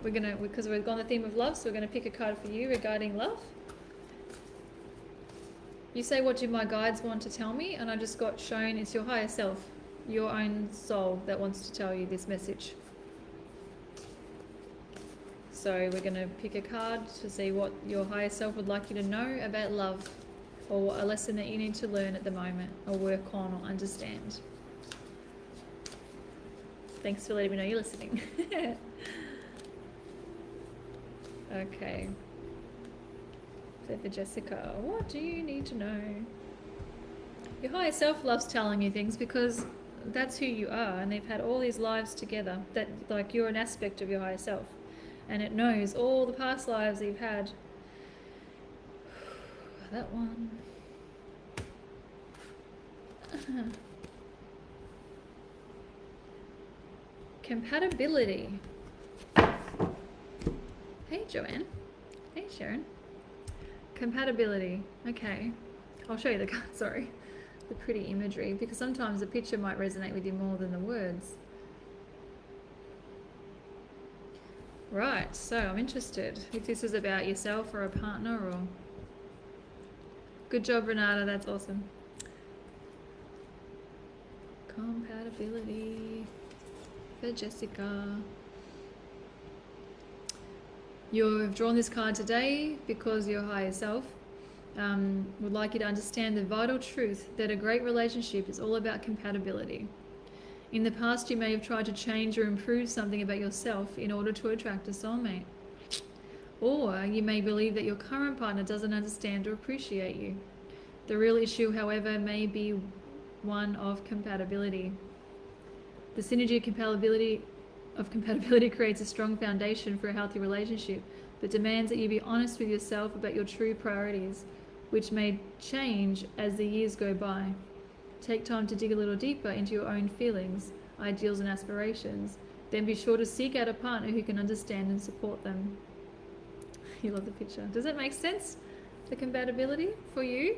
Speaker 1: because we've gone the theme of love, so we're gonna pick a card for you regarding love. You say, what do my guides want to tell me? And I just got shown it's your higher self, your own soul that wants to tell you this message. So we're gonna pick a card to see what your higher self would like you to know about love, or a lesson that you need to learn at the moment or work on or understand. Thanks for letting me know you're listening. Okay. So for Jessica, what do you need to know? Your higher self loves telling you things because that's who you are, and they've had all these lives together, that like you're an aspect of your higher self, and it knows all the past lives that you've had. That one. Compatibility. Hey Joanne. Hey Sharon. Compatibility. Okay. I'll show you the card, sorry. The pretty imagery, because sometimes the picture might resonate with you more than the words. Right, so I'm interested if this is about yourself or a partner or... Good job, Renata, that's awesome. Compatibility for Jessica. You've drawn this card today because your higher self would like you to understand the vital truth that a great relationship is all about compatibility. In the past, you may have tried to change or improve something about yourself in order to attract a soulmate. Or you may believe that your current partner doesn't understand or appreciate you. The real issue, however, may be one of compatibility. The synergy of compatibility creates a strong foundation for a healthy relationship, but demands that you be honest with yourself about your true priorities, which may change as the years go by. Take time to dig a little deeper into your own feelings, ideals and aspirations. Then be sure to seek out a partner who can understand and support them. You love the picture. Does that make sense? The compatibility for you?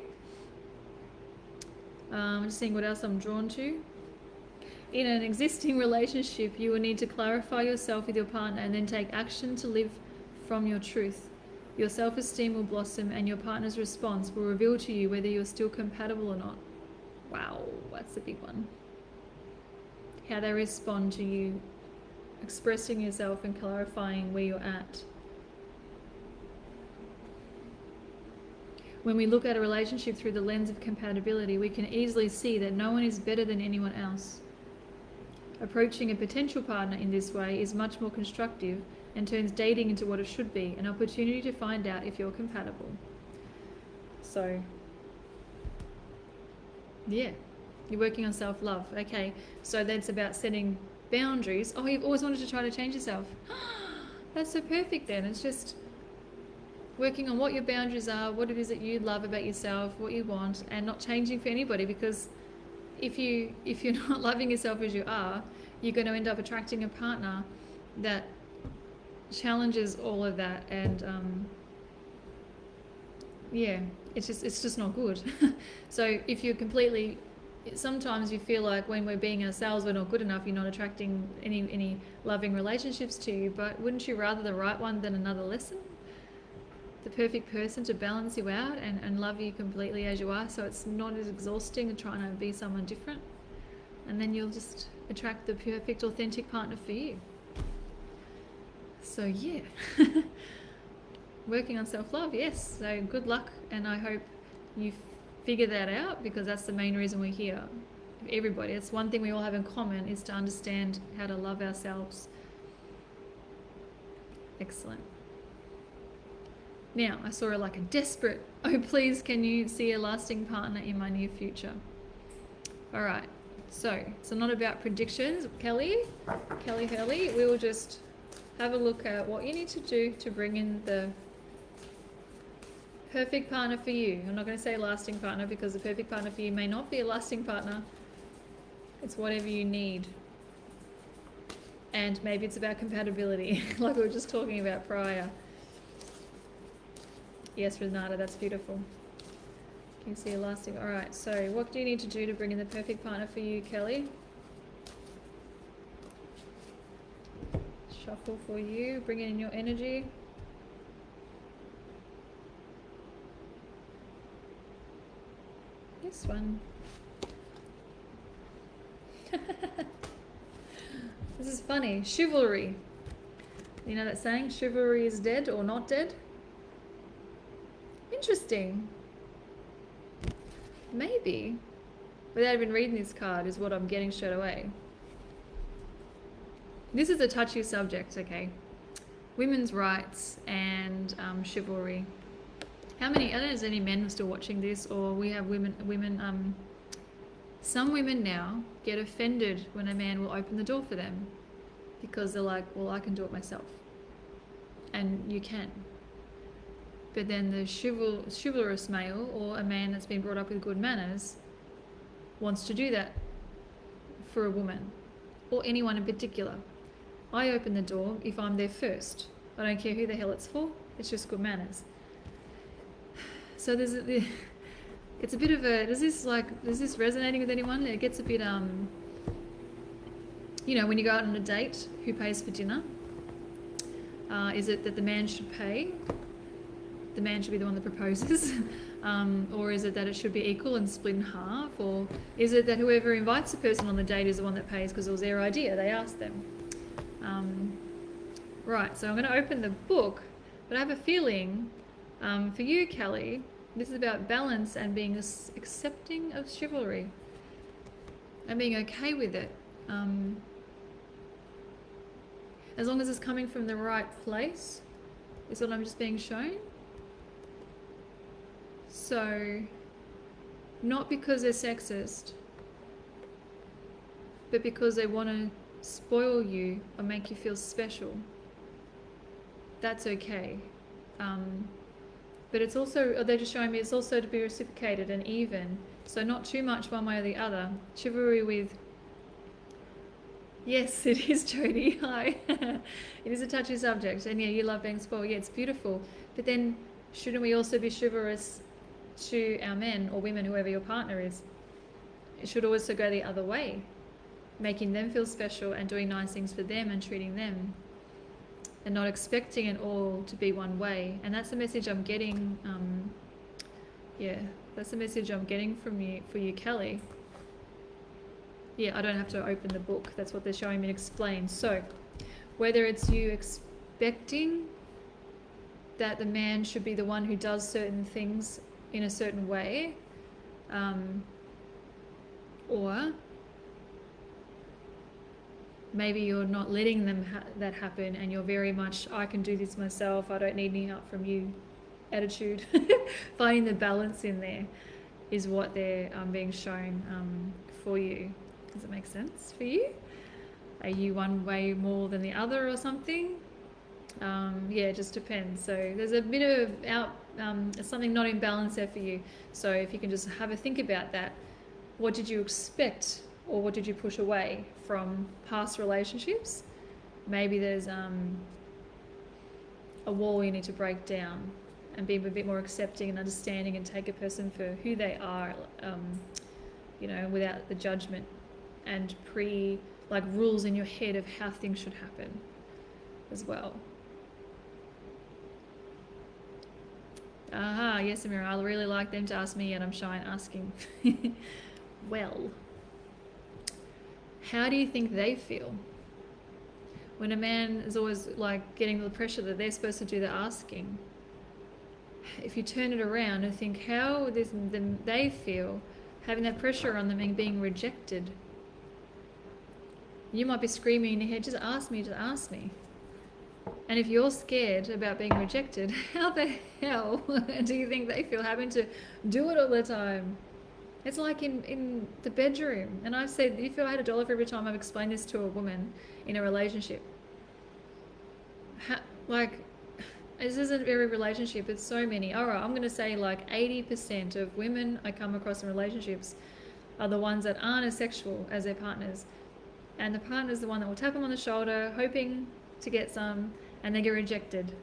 Speaker 1: I'm just seeing what else I'm drawn to. In an existing relationship, you will need to clarify yourself with your partner and then take action to live from your truth. Your self-esteem will blossom and your partner's response will reveal to you whether you're still compatible or not. Wow, that's a big one. How they respond to you expressing yourself and clarifying where you're at. When we look at a relationship through the lens of compatibility, we can easily see that no one is better than anyone else. Approaching a potential partner in this way is much more constructive and turns dating into what it should be, an opportunity to find out if you're compatible. So, yeah, you're working on self-love. Okay, so that's about setting boundaries. Oh, you've always wanted to try to change yourself. That's so perfect then. It's just working on what your boundaries are, what it is that you love about yourself, what you want, and not changing for anybody, because if you're not loving yourself as you are, you're going to end up attracting a partner that challenges all of that, and yeah, it's just not good. So if you're completely, sometimes you feel like when we're being ourselves we're not good enough, you're not attracting any loving relationships to you, but wouldn't you rather the right one than another lesson? the perfect person to balance you out and love you completely as you are, so it's not as exhausting and trying to be someone different. And then you'll just attract the perfect, authentic partner for you. So yeah, working on self-love, yes. So good luck, and I hope you figure that out, because that's the main reason we're here. Everybody, it's one thing we all have in common, is to understand how to love ourselves. Excellent. Now, I saw like a desperate, oh please can you see a lasting partner in my near future. All right, so it's not about predictions, Kelly Hurley. We will just have a look at what you need to do to bring in the perfect partner for you. I'm not going to say lasting partner, because the perfect partner for you may not be a lasting partner. It's whatever you need. And maybe it's about compatibility, like we were just talking about prior. Yes, Renata, that's beautiful. Can you see a lasting? All right, so what do you need to do to bring in the perfect partner for you, Kelly? Shuffle for you, bring in your energy. This one. This is funny. Chivalry. You know that saying, chivalry is dead or not dead? Interesting. Maybe. Without even reading this card is what I'm getting straight away. This is a touchy subject, okay? Women's rights and chivalry. How many, I don't know if there's any men still watching this, or we have women, some women now get offended when a man will open the door for them, because they're like, well, I can do it myself. And you can. But then the chivalrous male, or a man that's been brought up with good manners, wants to do that for a woman, or anyone in particular. I open the door if I'm there first. I don't care who the hell it's for, it's just good manners. So it's a bit of a, is this resonating with anyone? It gets a bit, you know, when you go out on a date, who pays for dinner? Is it that the man should pay? The man should be the one that proposes? Or is it that it should be equal and split in half? Or is it that whoever invites the person on the date is the one that pays because it was their idea, they asked them? Right, so I'm going to open the book, but I have a feeling for you, Kelly, this is about balance and being accepting of chivalry and being okay with it. As long as it's coming from the right place, is what I'm just being shown. So, not because they're sexist, but because they want to spoil you or make you feel special. That's okay. But it's also, they're just showing me it's also to be reciprocated and even. So not too much one way or the other. Chivalry with, yes, it is, Jody. Hi. It is a touchy subject. And yeah, you love being spoiled. Yeah, it's beautiful. But then shouldn't we also be chivalrous to our men or women, whoever your partner is? It should also go the other way, making them feel special and doing nice things for them and treating them, and not expecting it all to be one way. And that's the message I'm getting. Yeah, that's the message I'm getting from you, for you, Kelly. Yeah, I don't have to open the book. That's what they're showing me to explain. So, whether it's you expecting that the man should be the one who does certain things in a certain way, or maybe you're not letting them that happen, and you're very much, I can do this myself, I don't need any help from you attitude. Finding the balance in there is what they're being shown for you. Does it make sense for you? Are you one way more than the other or something? Yeah, it just depends. So there's a bit of something not in balance there for you. So if you can just have a think about that. What did you expect, or what did you push away from past relationships? Maybe there's a wall you need to break down and be a bit more accepting and understanding and take a person for who they are, you know, without the judgment and like rules in your head of how things should happen as well. Aha, yes, Amira, I really like them to ask me and I'm shy in asking. Well, how do you think they feel? When a man is always like getting the pressure that they're supposed to do the asking, if you turn it around and think how they feel having that pressure on them and being rejected, you might be screaming in your head, just ask me, just ask me. And if you're scared about being rejected, how the hell do you think they feel having to do it all the time? It's like in the bedroom. And I've said, if I had $1 for every time I've explained this to a woman in a relationship, this isn't every relationship, it's so many. All right, I'm going to say like 80% of women I come across in relationships are the ones that aren't as sexual as their partners. And the partner's the one that will tap them on the shoulder, hoping to get some, and they get rejected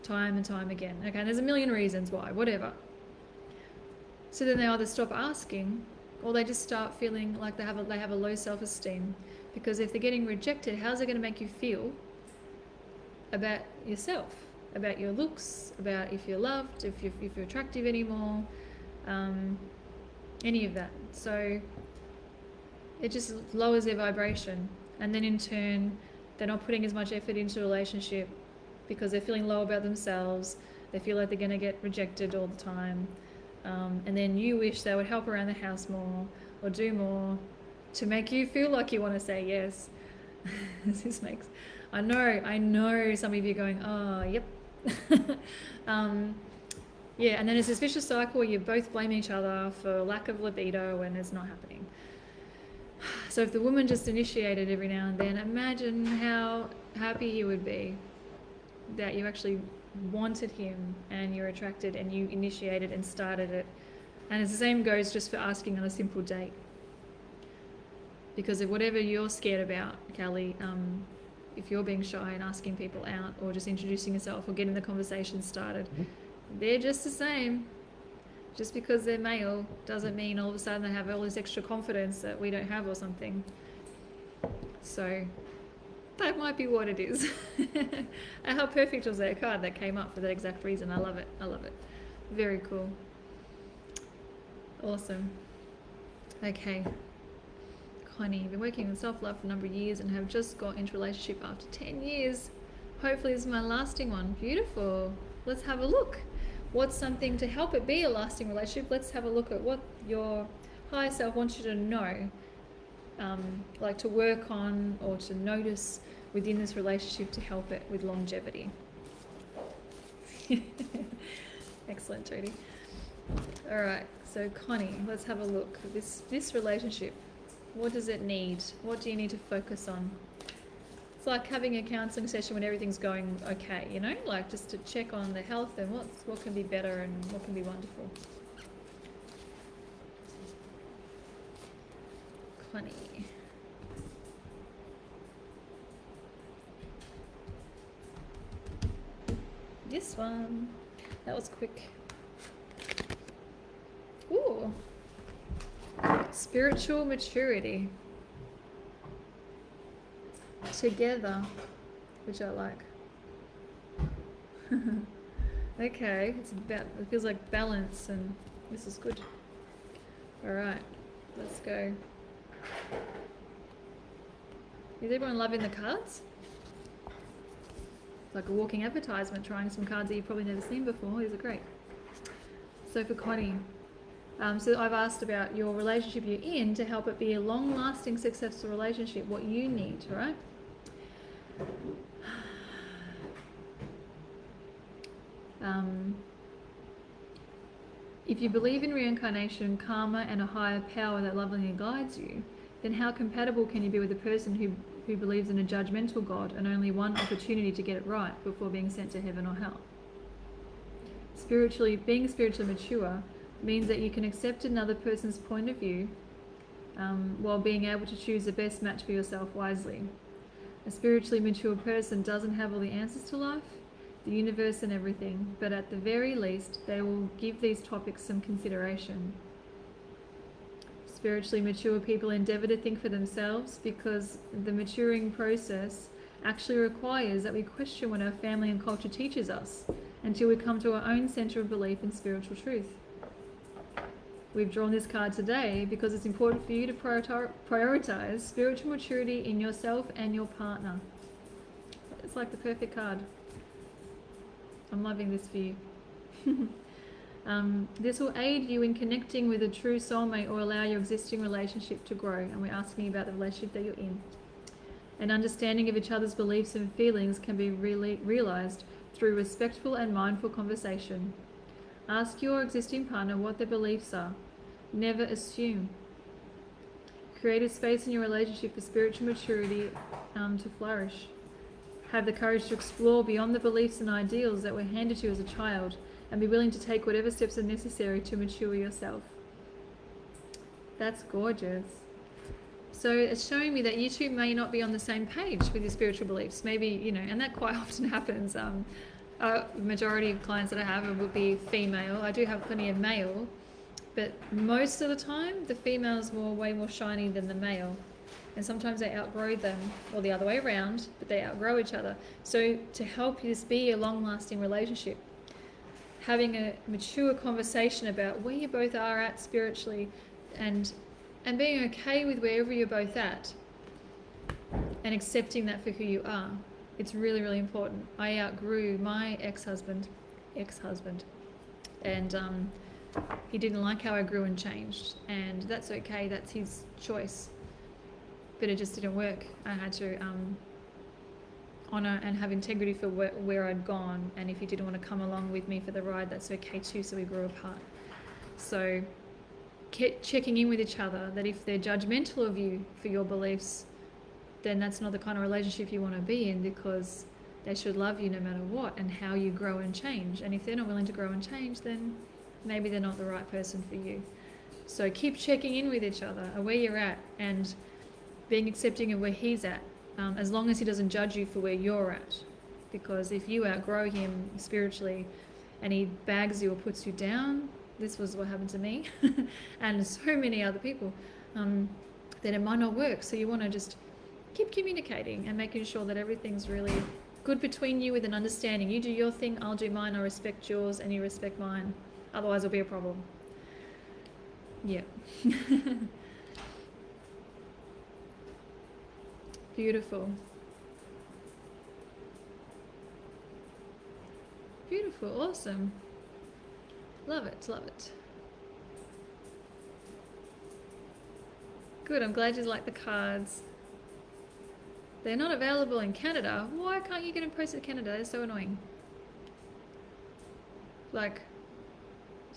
Speaker 1: time and time again. Okay, and there's a million reasons why, whatever. So then they either stop asking or they just start feeling like they have a low self-esteem. Because if they're getting rejected, how's it going to make you feel about yourself, about your looks, about if you're loved, if you're attractive anymore, any of that. So it just lowers their vibration, and then in turn they're not putting as much effort into a relationship because they're feeling low about themselves. They feel like they're going to get rejected all the time, and then you wish they would help around the house more or do more to make you feel like you want to say yes. This makes, I know some of you are going, oh yep. Yeah, and then it's this vicious cycle where you both blame each other for lack of libido when it's not happening. So if the woman just initiated every now and then, imagine how happy he would be that you actually wanted him and you're attracted and you initiated and started it. And it's the same goes just for asking on a simple date. Because of whatever you're scared about, Callie, if you're being shy and asking people out or just introducing yourself or getting the conversation started, they're just the same. Just because they're male doesn't mean all of a sudden they have all this extra confidence that we don't have or something. So that might be what it is. And how perfect was that card that came up for that exact reason. I love it. I love it. Very cool. Awesome. Okay. Connie, you've been working on self-love for a number of years and have just got into a relationship after 10 years. Hopefully this is my lasting one. Beautiful. Let's have a look. What's something to help it be a lasting relationship? Let's have a look at what your higher self wants you to know, like to work on or to notice within this relationship to help it with longevity. Excellent, Jodie. All right, so Connie, let's have a look. This relationship, what does it need? What do you need to focus on? It's like having a counselling session when everything's going okay, you know, like just to check on the health and what can be better and what can be wonderful. Connie. This one, that was quick. Ooh, spiritual maturity. Together, which I like. Okay, it feels like balance, and this is good. All right, let's go. Is everyone loving the cards? It's like a walking advertisement, trying some cards that you've probably never seen before. These are great. So for Connie, so I've asked about your relationship you're in to help it be a long-lasting, successful relationship, what you need, all right? If you believe in reincarnation, karma, and a higher power that lovingly guides you, then how compatible can you be with a person who believes in a judgmental God and only one opportunity to get it right before being sent to heaven or hell? Being spiritually mature means that you can accept another person's point of view while being able to choose the best match for yourself wisely. A spiritually mature person doesn't have all the answers to life, the universe and everything, but at the very least, they will give these topics some consideration. Spiritually mature people endeavour to think for themselves because the maturing process actually requires that we question what our family and culture teaches us until we come to our own center of belief in spiritual truth. We've drawn this card today because it's important for you to prioritize spiritual maturity in yourself and your partner. It's like the perfect card. I'm loving this for you. This will aid you in connecting with a true soulmate or allow your existing relationship to grow. And we're asking about the relationship that you're in. An understanding of each other's beliefs and feelings can be realized through respectful and mindful conversation. Ask your existing partner what their beliefs are. Never assume. Create a space in your relationship for spiritual maturity to flourish. Have the courage to explore beyond the beliefs and ideals that were handed to you as a child, and be willing to take whatever steps are necessary to mature yourself. That's gorgeous. So it's showing me that you two may not be on the same page with your spiritual beliefs. Maybe, and that quite often happens. Majority of clients that I have will be female. I do have plenty of male, but most of the time the female's way more shiny than the male. And sometimes they outgrow them, or the other way around, but they outgrow each other. So to help this be a long-lasting relationship, having a mature conversation about where you both are at spiritually, and being okay with wherever you're both at, and accepting that for who you are. It's really, really important. I outgrew my ex-husband, and he didn't like how I grew and changed, and that's okay, that's his choice. But it just didn't work. I had to honour and have integrity for where I'd gone, and if he didn't want to come along with me for the ride, that's okay too, so we grew apart. So keep checking in with each other, that if they're judgmental of you for your beliefs, then that's not the kind of relationship you want to be in, because they should love you no matter what and how you grow and change. And if they're not willing to grow and change, then maybe they're not the right person for you. So keep checking in with each other, where you're at, and being accepting of where he's at, as long as he doesn't judge you for where you're at. Because if you outgrow him spiritually and he bags you or puts you down, this was what happened to me and so many other people, then it might not work. So you want to just keep communicating and making sure that everything's really good between you, with an understanding. You do your thing, I'll do mine, I respect yours, and you respect mine. Otherwise it'll be a problem. Yeah. Beautiful. Beautiful, awesome. Love it, love it. Good, I'm glad you like the cards. They're not available in Canada. Why can't you get them posted to Canada? They're so annoying. Like,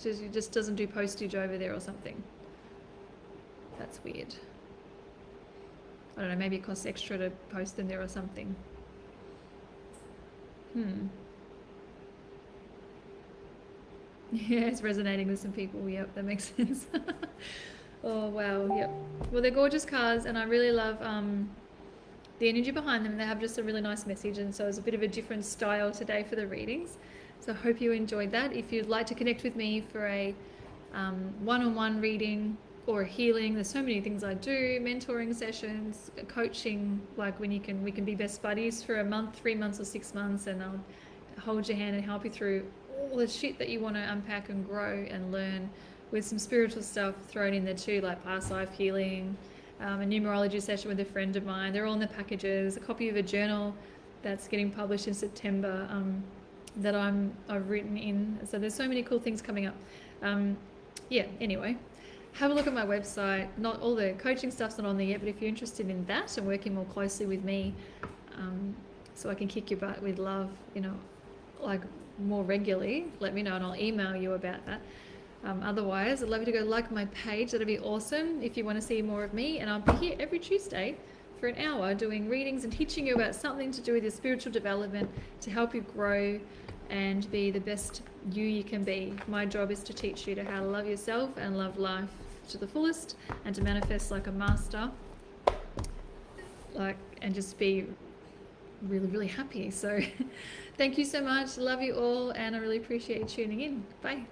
Speaker 1: it just doesn't do postage over there or something. That's weird. I don't know, maybe it costs extra to post them there or something. Yeah, it's resonating with some people. Yep, that makes sense. Oh, wow, yep. Well, they're gorgeous cards, and I really love the energy behind them. They have just a really nice message, and so it's a bit of a different style today for the readings. So I hope you enjoyed that. If you'd like to connect with me for a one-on-one reading, or healing, there's so many things I do, mentoring sessions, coaching, like when we can be best buddies for a month, 3 months or 6 months, and I'll hold your hand and help you through all the shit that you want to unpack and grow and learn, with some spiritual stuff thrown in there too, like past life healing, a numerology session with a friend of mine. They're all in the packages. A copy of a journal that's getting published in September that I've written in. So there's so many cool things coming up. Yeah, anyway. Have a look at my website. Not all the coaching stuff's not on there yet, but if you're interested in that and working more closely with me, so I can kick your butt with love, like more regularly, let me know and I'll email you about that. Otherwise, I'd love you to go like my page. That'd be awesome if you want to see more of me. And I'll be here every Tuesday for an hour doing readings and teaching you about something to do with your spiritual development, to help you grow and be the best you can be. My job is to teach you how to love yourself and love life to the fullest, and to manifest like a master, and just be really, really happy. So thank you so much. Love you all, and I really appreciate you tuning in. Bye.